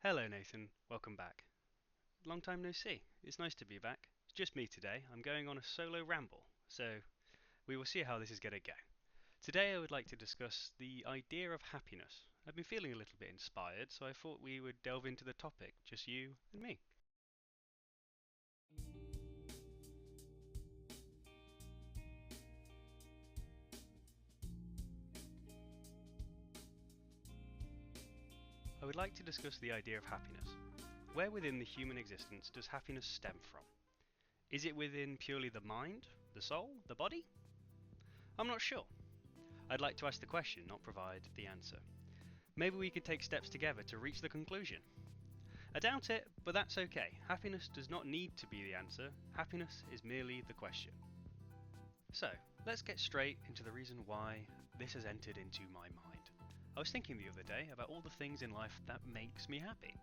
Hello, Nathan. Welcome back. Long time no see. It's nice to be back. It's just me today. I'm going on a solo ramble, so we will see how this is going to go. Today, I would like to discuss the idea of happiness. I've been feeling a little bit inspired, so I thought we would delve into the topic, just you and me. I would like to discuss the idea of happiness. Where within the human existence does happiness stem from? Is it within purely the mind, the soul, the body? I'm not sure. I'd like to ask the question, not provide the answer. Maybe we could take steps together to reach the conclusion. I doubt it, but that's okay. Happiness does not need to be the answer, happiness is merely the question. So, let's get straight into the reason why this has entered into my mind. I was thinking the other day about all the things in life that makes me happy.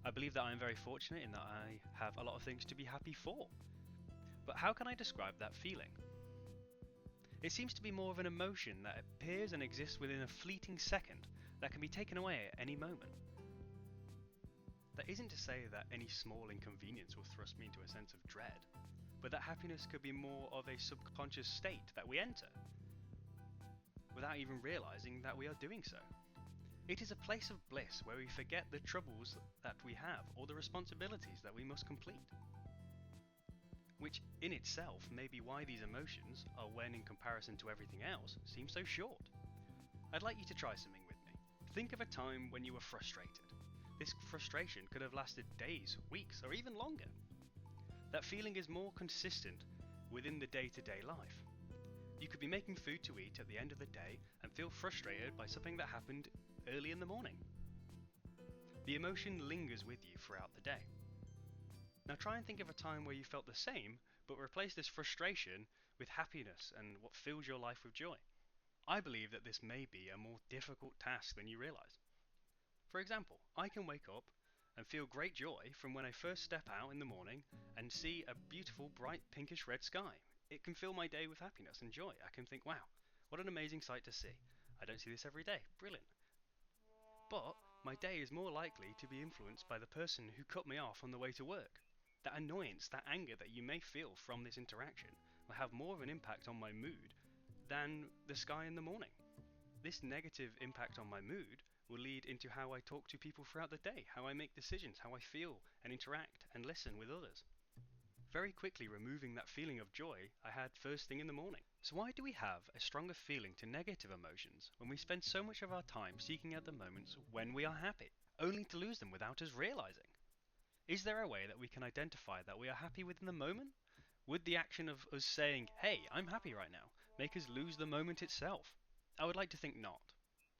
I believe that I am very fortunate in that I have a lot of things to be happy for. But how can I describe that feeling? It seems to be more of an emotion that appears and exists within a fleeting second that can be taken away at any moment. That isn't to say that any small inconvenience will thrust me into a sense of dread, but that happiness could be more of a subconscious state that we enter, without even realizing that we are doing so. It is a place of bliss where we forget the troubles that we have or the responsibilities that we must complete. Which in itself may be why these emotions are, when in comparison to everything else, seem so short. I'd like you to try something with me. Think of a time when you were frustrated. This frustration could have lasted days, weeks, or even longer. That feeling is more consistent within the day-to-day life. You could be making food to eat at the end of the day and feel frustrated by something that happened early in the morning. The emotion lingers with you throughout the day. Now try and think of a time where you felt the same, but replace this frustration with happiness and what fills your life with joy. I believe that this may be a more difficult task than you realize. For example, I can wake up and feel great joy from when I first step out in the morning and see a beautiful bright pinkish red sky. It can fill my day with happiness and joy. I can think, wow, what an amazing sight to see. I don't see this every day. Brilliant. But my day is more likely to be influenced by the person who cut me off on the way to work. That annoyance, that anger that you may feel from this interaction will have more of an impact on my mood than the sky in the morning. This negative impact on my mood will lead into how I talk to people throughout the day, how I make decisions, how I feel and interact and listen with others. Very quickly removing that feeling of joy I had first thing in the morning. So why do we have a stronger feeling to negative emotions when we spend so much of our time seeking out the moments when we are happy, only to lose them without us realizing? Is there a way that we can identify that we are happy within the moment? Would the action of us saying, hey, I'm happy right now, make us lose the moment itself? I would like to think not.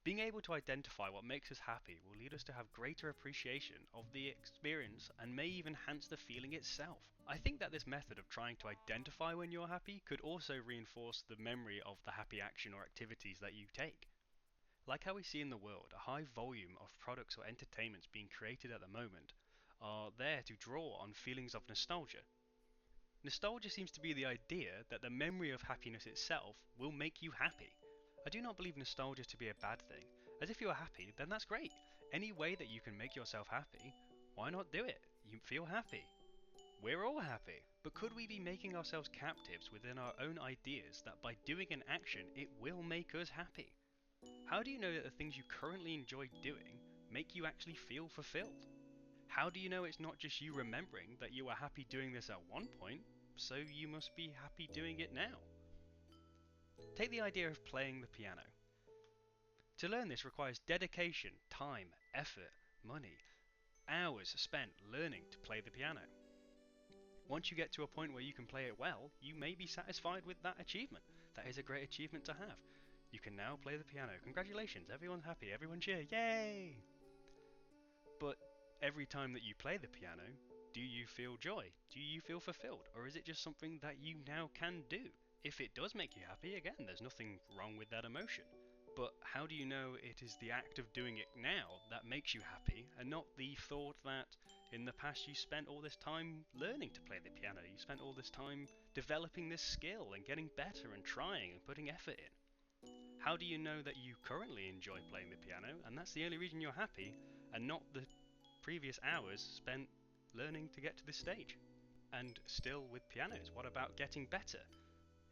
Being able to identify what makes us happy will lead us to have greater appreciation of the experience and may even enhance the feeling itself. I think that this method of trying to identify when you're happy could also reinforce the memory of the happy action or activities that you take. Like how we see in the world, a high volume of products or entertainments being created at the moment are there to draw on feelings of nostalgia. Nostalgia seems to be the idea that the memory of happiness itself will make you happy. I do not believe nostalgia to be a bad thing, as if you are happy, then that's great. Any way that you can make yourself happy, why not do it? You feel happy. We're all happy, but could we be making ourselves captives within our own ideas that by doing an action it will make us happy? How do you know that the things you currently enjoy doing make you actually feel fulfilled? How do you know it's not just you remembering that you were happy doing this at one point, so you must be happy doing it now? Take the idea of playing the piano. To learn this requires dedication, time, effort, money, hours spent learning to play the piano. Once you get to a point where you can play it well, you may be satisfied with that achievement. That is a great achievement to have. You can now play the piano. Congratulations, everyone's happy, everyone cheer, yay! But every time that you play the piano, do you feel joy? Do you feel fulfilled? Or is it just something that you now can do? If it does make you happy, again, there's nothing wrong with that emotion. But how do you know it is the act of doing it now that makes you happy and not the thought that in the past you spent all this time learning to play the piano, you spent all this time developing this skill and getting better and trying and putting effort in? How do you know that you currently enjoy playing the piano and that's the only reason you're happy and not the previous hours spent learning to get to this stage? And still with pianos, what about getting better?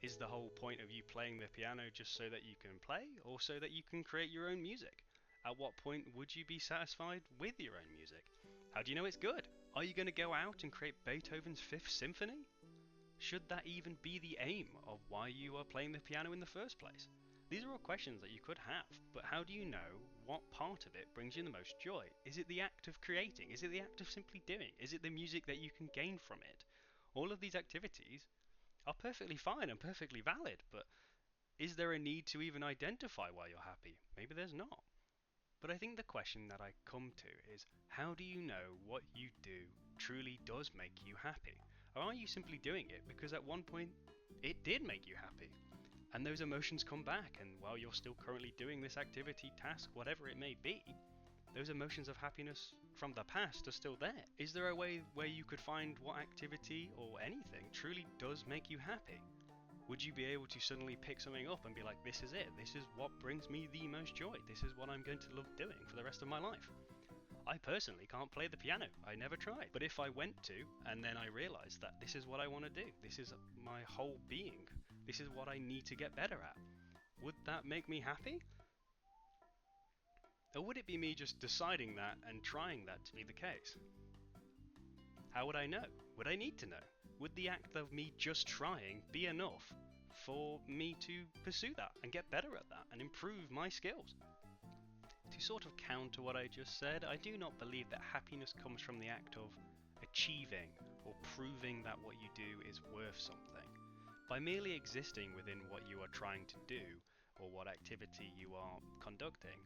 Is the whole point of you playing the piano just so that you can play, or so that you can create your own music? At what point would you be satisfied with your own music? How do you know it's good? Are you going to go out and create Beethoven's Fifth Symphony? Should that even be the aim of why you are playing the piano in the first place? These are all questions that you could have, but how do you know what part of it brings you the most joy? Is it the act of creating? Is it the act of simply doing? Is it the music that you can gain from it? All of these activities are perfectly fine and perfectly valid, but is there a need to even identify why you're happy? Maybe there's not. But I think the question that I come to is, how do you know what you do truly does make you happy? Or are you simply doing it because at one point it did make you happy? And those emotions come back, and while you're still currently doing this activity, task, whatever it may be, those emotions of happiness from the past are still there. Is there a way where you could find what activity or anything truly does make you happy? Would you be able to suddenly pick something up and be like, this is it, this is what brings me the most joy, this is what I'm going to love doing for the rest of my life? I personally can't play the piano, I never tried. But if I went to, and then I realised that this is what I want to do, this is my whole being, this is what I need to get better at, would that make me happy? Or would it be me just deciding that and trying that to be the case? How would I know? Would I need to know? Would the act of me just trying be enough for me to pursue that and get better at that and improve my skills? To sort of counter what I just said, I do not believe that happiness comes from the act of achieving or proving that what you do is worth something. By merely existing within what you are trying to do or what activity you are conducting,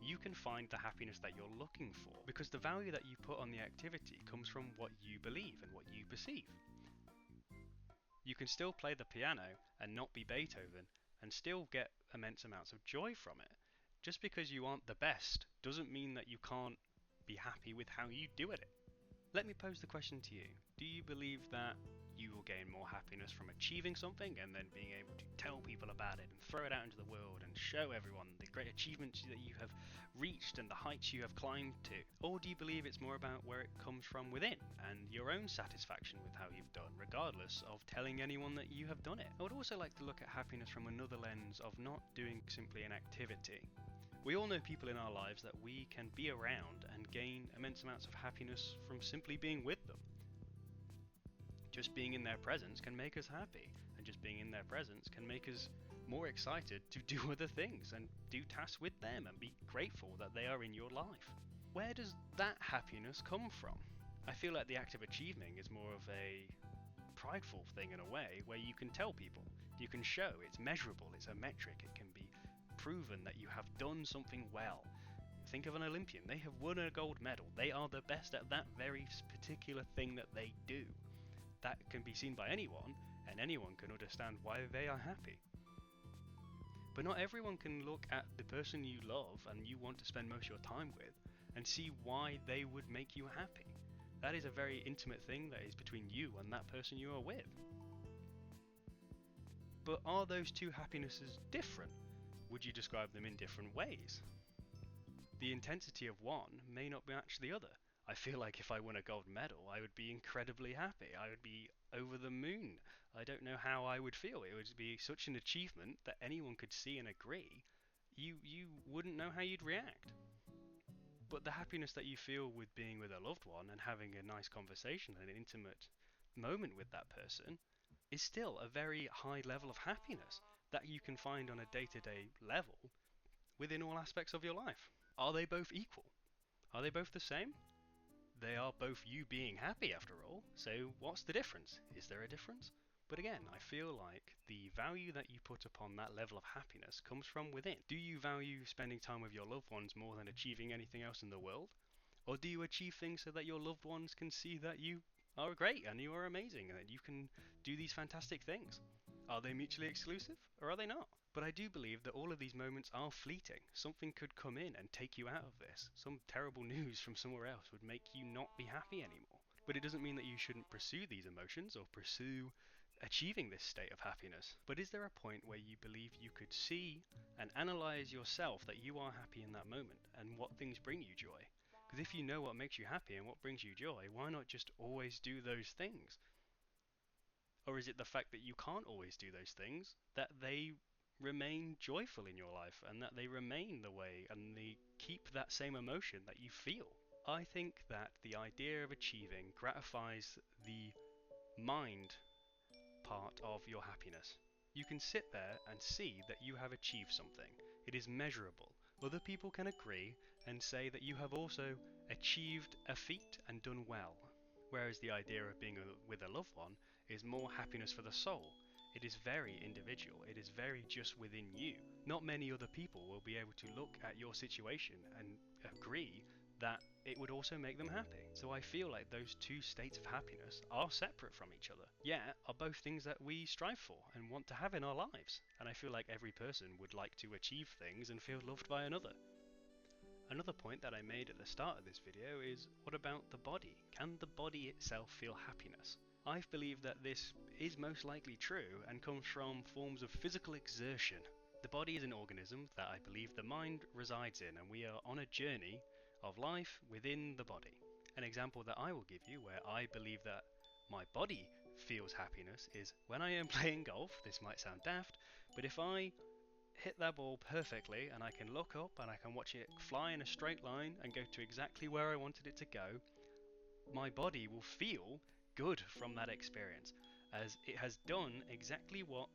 you can find the happiness that you're looking for, because the value that you put on the activity comes from what you believe and what you perceive. You can still play the piano and not be Beethoven and still get immense amounts of joy from it. Just because you aren't the best doesn't mean that you can't be happy with how you do it. Let me pose the question to you. Do you believe that you will gain more happiness from achieving something and then being able to tell people about it and throw it out into the world and show everyone the great achievements that you have reached and the heights you have climbed to? Or do you believe it's more about where it comes from within and your own satisfaction with how you've done, regardless of telling anyone that you have done it? I would also like to look at happiness from another lens of not doing simply an activity. We all know people in our lives that we can be around and gain immense amounts of happiness from simply being with them. Just being in their presence can make us happy, and just being in their presence can make us more excited to do other things and do tasks with them and be grateful that they are in your life. Where does that happiness come from? I feel like the act of achieving is more of a prideful thing in a way, where you can tell people, you can show, it's measurable, it's a metric, it can be proven that you have done something well. Think of an Olympian, they have won a gold medal, they are the best at that very particular thing that they do. That can be seen by anyone, and anyone can understand why they are happy. But not everyone can look at the person you love and you want to spend most of your time with and see why they would make you happy. That is a very intimate thing that is between you and that person you are with. But are those two happinesses different? Would you describe them in different ways? The intensity of one may not match the other. I feel like if I won a gold medal, I would be incredibly happy. I would be over the moon. I don't know how I would feel. It would be such an achievement that anyone could see and agree. You wouldn't know how you'd react. But the happiness that you feel with being with a loved one and having a nice conversation and an intimate moment with that person is still a very high level of happiness that you can find on a day-to-day level within all aspects of your life. Are they both equal? Are they both the same? They are both you being happy after all, so what's the difference? Is there a difference? But again, I feel like the value that you put upon that level of happiness comes from within. Do you value spending time with your loved ones more than achieving anything else in the world? Or do you achieve things so that your loved ones can see that you are great and you are amazing and that you can do these fantastic things? Are they mutually exclusive or are they not? But I do believe that all of these moments are fleeting. Something could come in and take you out of this. Some terrible news from somewhere else would make you not be happy anymore. But it doesn't mean that you shouldn't pursue these emotions or pursue achieving this state of happiness. But is there a point where you believe you could see and analyze yourself that you are happy in that moment and what things bring you joy? Because if you know what makes you happy and what brings you joy, why not just always do those things? Or is it the fact that you can't always do those things that they remain joyful in your life and that they remain the way and they keep that same emotion that you feel? I think that the idea of achieving gratifies the mind part of your happiness. You can sit there and see that you have achieved something. It is measurable. Other people can agree and say that you have also achieved a feat and done well. Whereas the idea of being with a loved one is more happiness for the soul. It is very individual. It is very just within you. Not many other people will be able to look at your situation and agree that it would also make them happy. So I feel like those two states of happiness are separate from each other, yet are both things that we strive for and want to have in our lives. And I feel like every person would like to achieve things and feel loved by another. Another point that I made at the start of this video is, what about the body? Can the body itself feel happiness? I believe that this is most likely true and comes from forms of physical exertion. The body is an organism that I believe the mind resides in, and we are on a journey of life within the body. An example that I will give you where I believe that my body feels happiness is when I am playing golf. This might sound daft, but if I hit that ball perfectly and I can look up and I can watch it fly in a straight line and go to exactly where I wanted it to go, my body will feel good from that experience, as it has done exactly what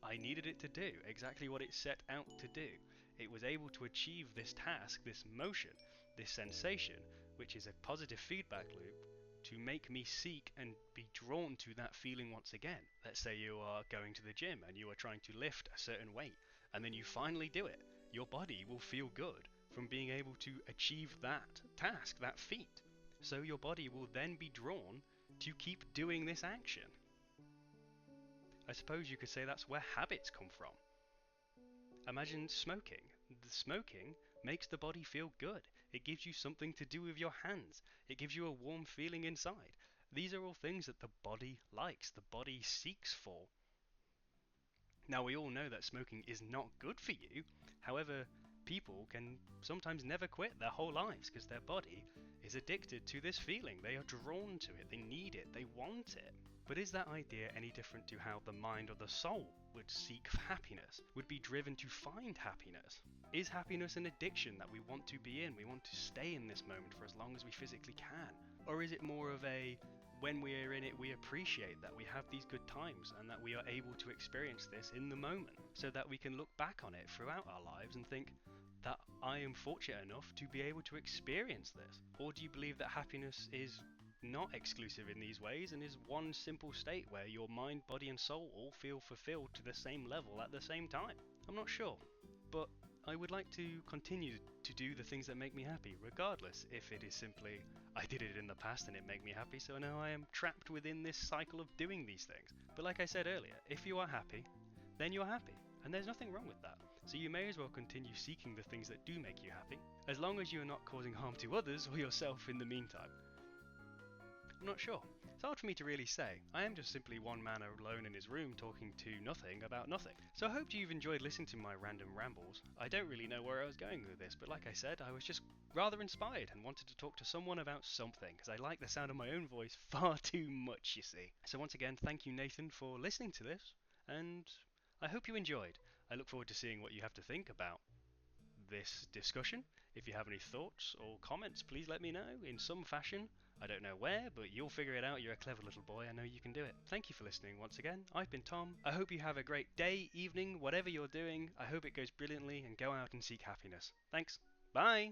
I needed it to do, exactly what it set out to do. It was able to achieve this task, this motion, this sensation, which is a positive feedback loop, to make me seek and be drawn to that feeling once again. Let's say you are going to the gym and you are trying to lift a certain weight, and then you finally do it. Your body will feel good from being able to achieve that task, that feat. So your body will then be drawn to keep doing this action. I suppose you could say that's where habits come from. Imagine smoking. The smoking makes the body feel good. It gives you something to do with your hands. It gives you a warm feeling inside. These are all things that the body likes, the body seeks for. Now, we all know that smoking is not good for you. However, people can sometimes never quit their whole lives because their body is addicted to this feeling. They are drawn to it. They need it. They want it. But is that idea any different to how the mind or the soul would seek happiness, would be driven to find happiness? Is happiness an addiction that we want to be in? We want to stay in this moment for as long as we physically can? Or is it more of a, when we are in it, we appreciate that we have these good times and that we are able to experience this in the moment, so that we can look back on it throughout our lives and think that I am fortunate enough to be able to experience this? Or do you believe that happiness is not exclusive in these ways and is one simple state where your mind, body and soul all feel fulfilled to the same level at the same time? I'm not sure, but I would like to continue to do the things that make me happy, regardless if it is simply I did it in the past and it made me happy, so now I am trapped within this cycle of doing these things. But like I said earlier, if you are happy, then you're happy, and there's nothing wrong with that. So you may as well continue seeking the things that do make you happy, as long as you are not causing harm to others or yourself in the meantime. I'm not sure. It's hard for me to really say. I am just simply one man alone in his room talking to nothing about nothing. So I hope you've enjoyed listening to my random rambles. I don't really know where I was going with this, but like I said, I was just rather inspired and wanted to talk to someone about something, because I like the sound of my own voice far too much, you see. So once again, thank you, Nathan, for listening to this, and I hope you enjoyed. I look forward to seeing what you have to think about this discussion. If you have any thoughts or comments, please let me know in some fashion. I don't know where, but you'll figure it out. You're a clever little boy. I know you can do it. Thank you for listening once again. I've been Tom. I hope you have a great day, evening, whatever you're doing. I hope it goes brilliantly, and go out and seek happiness. Thanks. Bye.